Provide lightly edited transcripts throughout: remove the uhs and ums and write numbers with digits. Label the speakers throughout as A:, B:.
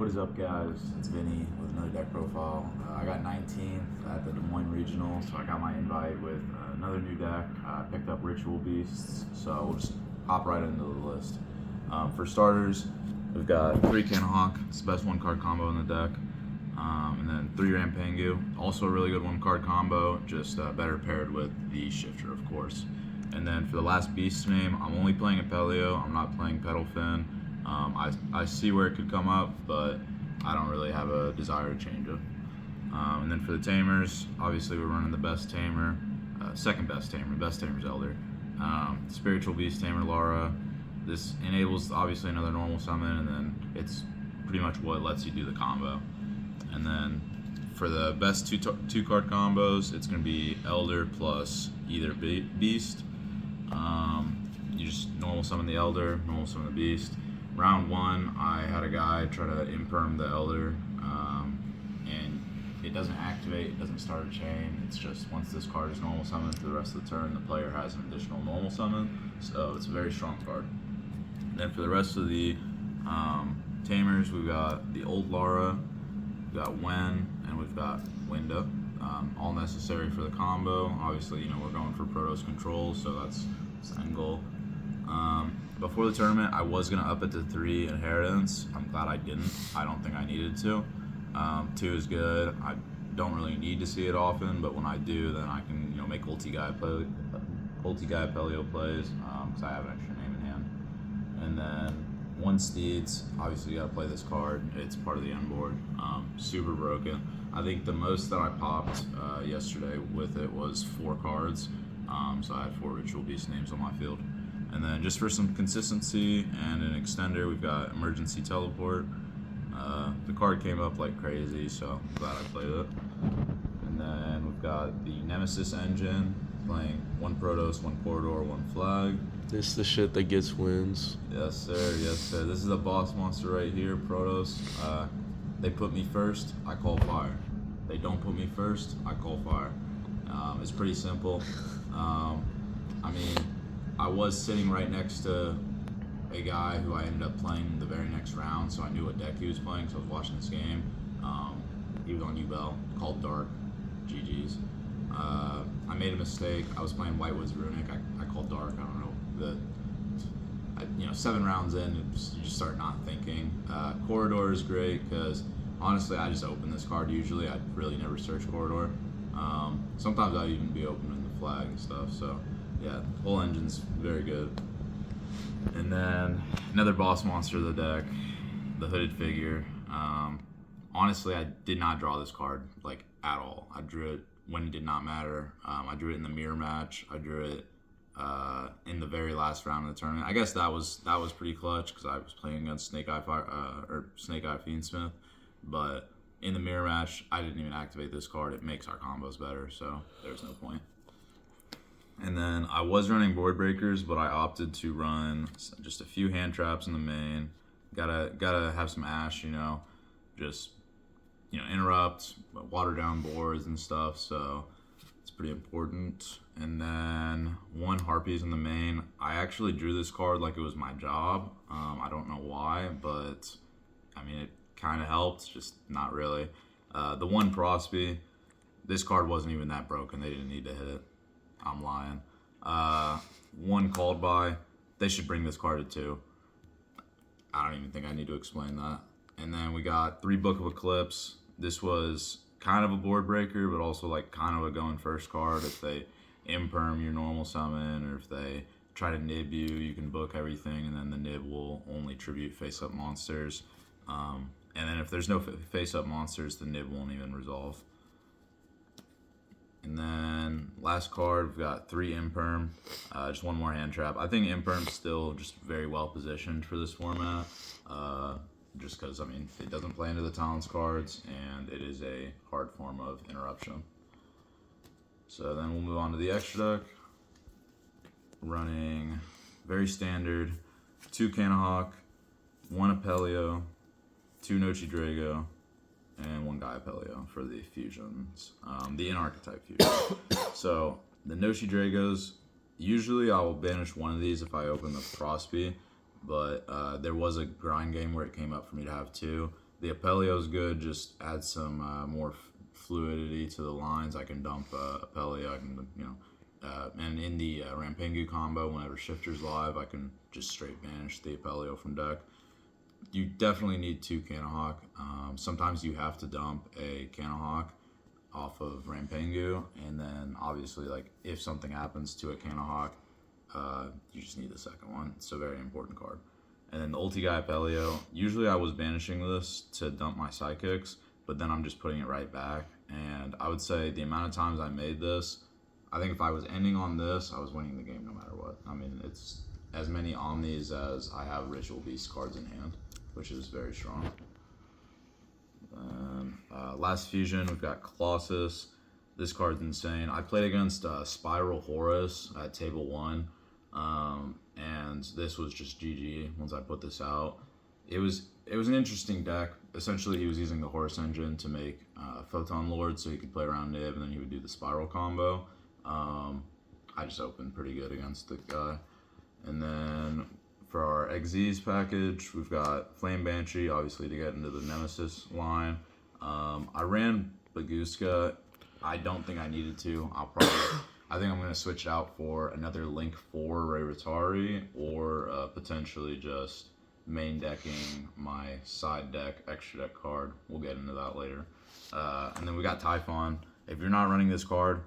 A: What is up, guys? It's Vinny with another deck profile. I got 19th at the Des Moines Regional, so I got my invite with another new deck. I picked up Ritual Beasts, so we'll just hop right into the list. For starters, we've got 3 Canahawk, it's the best 1-card combo in the deck, and then 3 Rampangu, also a really good 1-card combo, just better paired with the Shifter, of course. And then for the last Beast name, I'm only playing Apelio, I'm not playing Petalfin. I see where it could come up, but I don't really have a desire to change it. And then for the Tamers, obviously we're running the best Tamer, second best Tamer, best Tamer's Elder. Spiritual Beast Tamer Lara. This enables obviously another normal summon, and then it's pretty much what lets you do the combo. And then for the best two card combos, it's going to be Elder plus either Beast. You just normal summon the Elder, normal summon the Beast. Round 1, I had a guy try to imperm the Elder, and it doesn't activate, it doesn't start a chain. It's just once this card is normal summoned for the rest of the turn, the player has an additional normal summon, so it's a very strong card. And then for the rest of the Tamers, we've got the old Lara, we've got Wen, and we've got Winda. All necessary for the combo. Obviously, we're going for Protoss control, so that's the end goal. Before the tournament, I was going to up it to 3 Inheritance. I'm glad I didn't. I don't think I needed to. 2 is good. I don't really need to see it often, but when I do, then I can make ulti guy Pelio plays, because I have an extra name in hand. And then 1 Steeds. Obviously, you got to play this card. It's part of the end board. Super broken. I think the most that I popped yesterday with it was 4 cards. So I had 4 Ritual Beast names on my field. And then just for some consistency and an extender, we've got Emergency Teleport. The card came up like crazy, so I'm glad I played it. And then we've got the Nemesis Engine, playing 1 Protoss, 1 Corridor, 1 Flag.
B: This is the shit that gets wins.
A: Yes, sir. Yes, sir. This is the boss monster right here, Protoss. They put me first, I call fire. They don't put me first, I call fire. It's pretty simple. I was sitting right next to a guy who I ended up playing the very next round, so I knew what deck he was playing, so I was watching this game. He was on U-Bell, called Dark, GG's. I made a mistake. I was playing Whitewoods Runic. I called Dark. I don't know. 7 rounds in, you just start not thinking. Corridor is great because honestly, I just open this card usually. I really never search Corridor. Sometimes I'd even be opening the Flag and stuff. So yeah, whole engine's very good. And then another boss monster of the deck, the Hooded Figure. Honestly, I did not draw this card like at all. I drew it when it did not matter. I drew it in the mirror match. I drew it in the very last round of the tournament. I guess that was pretty clutch because I was playing against Snake Eye Fiendsmith. But in the mirror match, I didn't even activate this card. It makes our combos better, so there's no point. And then I was running Board Breakers, but I opted to run just a few hand traps in the main. Gotta have some Ash, just interrupt, water down boards and stuff. So it's pretty important. And then 1 Harpies in the main. I actually drew this card like it was my job. I don't know why, but it kind of helped, just not really. The 1 Prosby, this card wasn't even that broken. They didn't need to hit it. I'm lying. 1 Called By. They should bring this card to 2. I don't even think I need to explain that. And then we got 3 Book of Eclipse. This was kind of a board breaker, but also like kind of a going first card. If they imperm your normal summon, or if they try to nib you, you can book everything, and then the nib will only tribute face-up monsters. And then if there's no face-up monsters, the nib won't even resolve. And then last card, we've got 3 Imperm, just 1 more hand trap. I think Imperm's still just very well positioned for this format, just because, it doesn't play into the Talons cards, and it is a hard form of interruption. So then we'll move on to the extra deck. Running very standard, 2 Canahawk, 1 Apelio, 2 Nochi Drago, and 1 Gaia Pelio for the fusions, the in-archetype fusion. So the Nochi Dragos, usually I will banish 1 of these if I open the Frostby, but there was a grind game where it came up for me to have 2. The Apelio's good, just add some more fluidity to the lines. I can dump Apelio, I can, and in the Rampengu combo, whenever Shifter's live, I can just straight banish the Apelio from deck. You definitely need 2 Cannahawk. Sometimes you have to dump a Cannahawk off of Rampengu, and then obviously, like, if something happens to a Cannahawk, you just need the second one. It's a very important card. And then the ulti guy Apelio, usually I was banishing this to dump my sidekicks, but then I'm just putting it right back. And I would say the amount of times I made this, I think if I was ending on this, I was winning the game no matter what. I mean, it's as many Omnis as I have Ritual Beast cards in hand, which is very strong. Last fusion, we've got Colossus. This card's insane. I played against Spiral Horus at table 1, and this was just GG once I put this out. It was an interesting deck. Essentially, he was using the Horus engine to make Photon Lord so he could play around Nib, and then he would do the Spiral combo. I just opened pretty good against the guy. And then for our Xyz package, we've got Flame Banshee, obviously to get into the Nemesis line. I ran Baguska. I don't think I needed to. I think I'm going to switch it out for another Link 4 Raritari, or potentially just main decking my side deck, extra deck card. We'll get into that later. And then we got Typhon. If you're not running this card,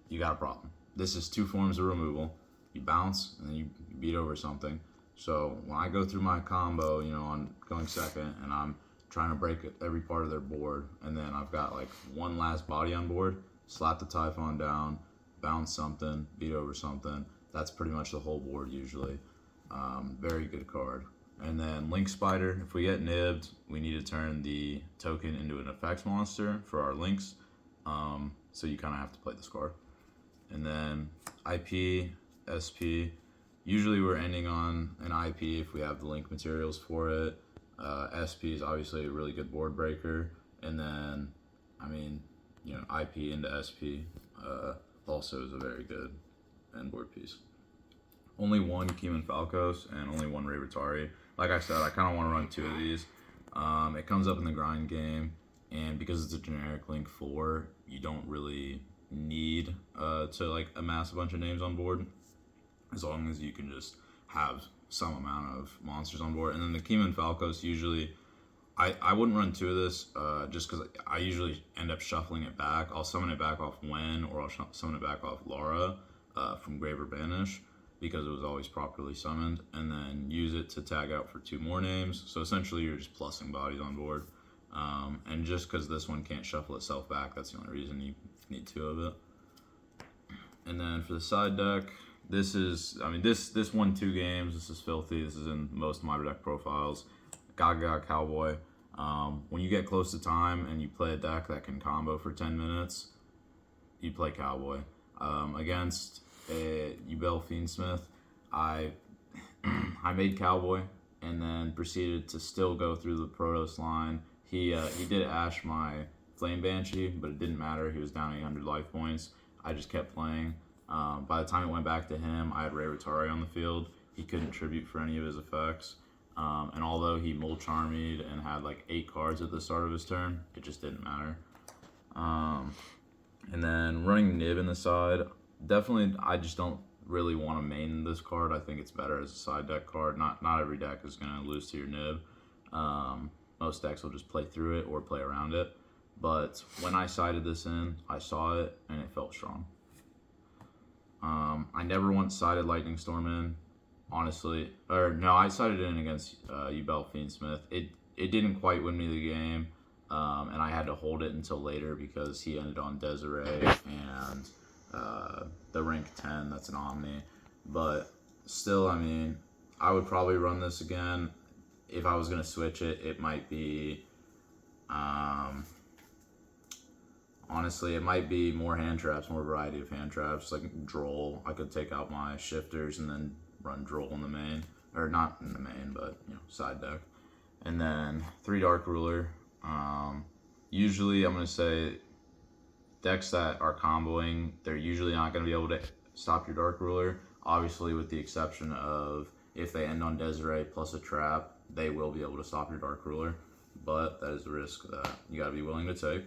A: you got a problem. This is 2 forms of removal. You bounce, and then you beat over something. So when I go through my combo, on going second, and I'm trying to break every part of their board, and then I've got like one last body on board, slap the Typhon down, bounce something, beat over something. That's pretty much the whole board usually. Very good card. And then Link Spider, if we get nibbed, we need to turn the token into an effects monster for our links. So you kind of have to play this card. And then IP, SP. Usually we're ending on an IP if we have the link materials for it. SP is obviously a really good board breaker. And then, IP into SP also is a very good end board piece. Only 1 Keeman Falcos and only 1 Raritari. Like I said, I kind of want to run 2 of these. It comes up in the grind game, and because it's a generic Link 4, you don't really need to amass a bunch of names on board, as long as you can just have some amount of monsters on board. And then the Keeman Falcos, usually I wouldn't run 2 of this just because I usually end up shuffling it back. I'll summon it back off Wen, or I'll summon it back off Lara from Grave or Banish, because it was always properly summoned, and then use it to tag out for 2 more names. So essentially you're just plussing bodies on board. And just because this one can't shuffle itself back, that's the only reason you need 2 of it. And then for the side deck, this won 2 games. This is filthy. This is in most of my deck profiles. Gaga Cowboy. When you get close to time and you play a deck that can combo for 10 minutes, you play Cowboy. Against Ubel Fiendsmith, I made Cowboy and then proceeded to still go through the Protoss line. He did ash my Flame Banshee, but it didn't matter. He was down 800 life points. I just kept playing. By the time it went back to him, I had Raritari on the field. He couldn't tribute for any of his effects. And although he Mulch Armied and had like 8 cards at the start of his turn, it just didn't matter. And then running Nib in the side, definitely I just don't really want to main this card. I think it's better as a side deck card. Not every deck is going to lose to your Nib. Most decks will just play through it or play around it. But when I sided this in, I saw it and it felt strong. I never once sided Lightning Storm in, honestly. Or no, I sided in against Ubel Fiendsmith. It didn't quite win me the game, and I had to hold it until later because he ended on Desiree and the rank 10, that's an Omni. But still, I would probably run this again. If I was going to switch it, it might be... honestly, it might be more hand traps, more variety of hand traps, like Droll. I could take out my shifters and then run Droll in the main. Or not in the main, but, side deck. And then 3 Dark Ruler. Usually, I'm going to say decks that are comboing, they're usually not going to be able to stop your Dark Ruler. Obviously, with the exception of if they end on Desiree plus a trap, they will be able to stop your Dark Ruler. but that is the risk that you got to be willing to take.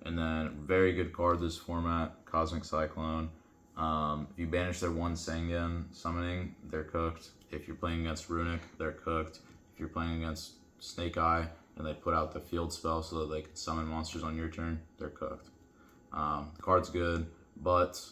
A: And then, very good card this format, Cosmic Cyclone. If you banish their one Sangan summoning, they're cooked. If you're playing against Runic, they're cooked. If you're playing against Snake Eye and they put out the field spell so that they can summon monsters on your turn, they're cooked. The card's good, but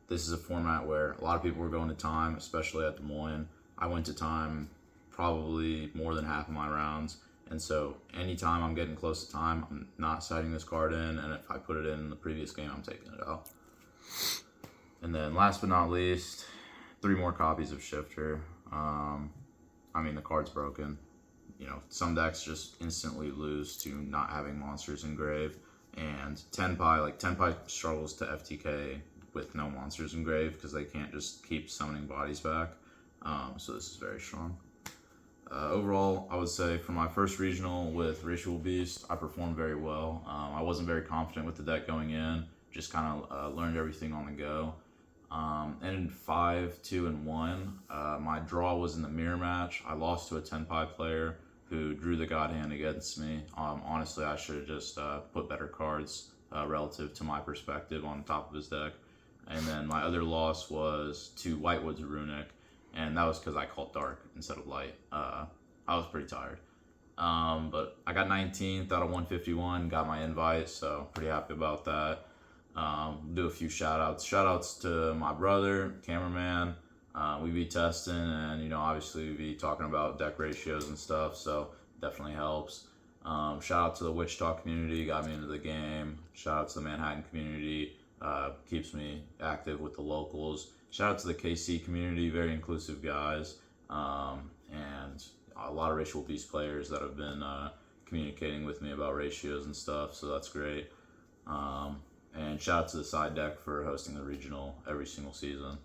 A: this is a format where a lot of people were going to time, especially at Des Moines. I went to time probably more than half of my rounds. And so anytime I'm getting close to time, I'm not setting this card in. And if I put it in the previous game, I'm taking it out. And then last but not least, 3 more copies of Shifter. I mean, the card's broken. You know, some decks just instantly lose to not having monsters in grave. And Tenpai struggles to FTK with no monsters in grave because they can't just keep summoning bodies back. So this is very strong. Overall, I would say for my first regional with Ritual Beast, I performed very well. I wasn't very confident with the deck going in, just kind of learned everything on the go. And in 5, 2, and 1, my draw was in the mirror match. I lost to a Tenpai player who drew the God Hand against me. Honestly, I should have just put better cards relative to my perspective on top of his deck. And then my other loss was to Whitewood's Runic, and that was because I called dark instead of light. I was pretty tired. But I got 19th out of 151, got my invite, so pretty happy about that. Do a few shout outs. Shout outs to my brother, cameraman. We be testing and, you know, obviously we be talking about deck ratios and stuff, so definitely helps. Shout out to the Wichita community, got me into the game. Shout out to the Manhattan community, keeps me active with the locals. Shout out to the KC community, very inclusive guys, and a lot of Ritual Beast players that have been communicating with me about ratios and stuff, so that's great. And shout out to the side deck for hosting the regional every single season.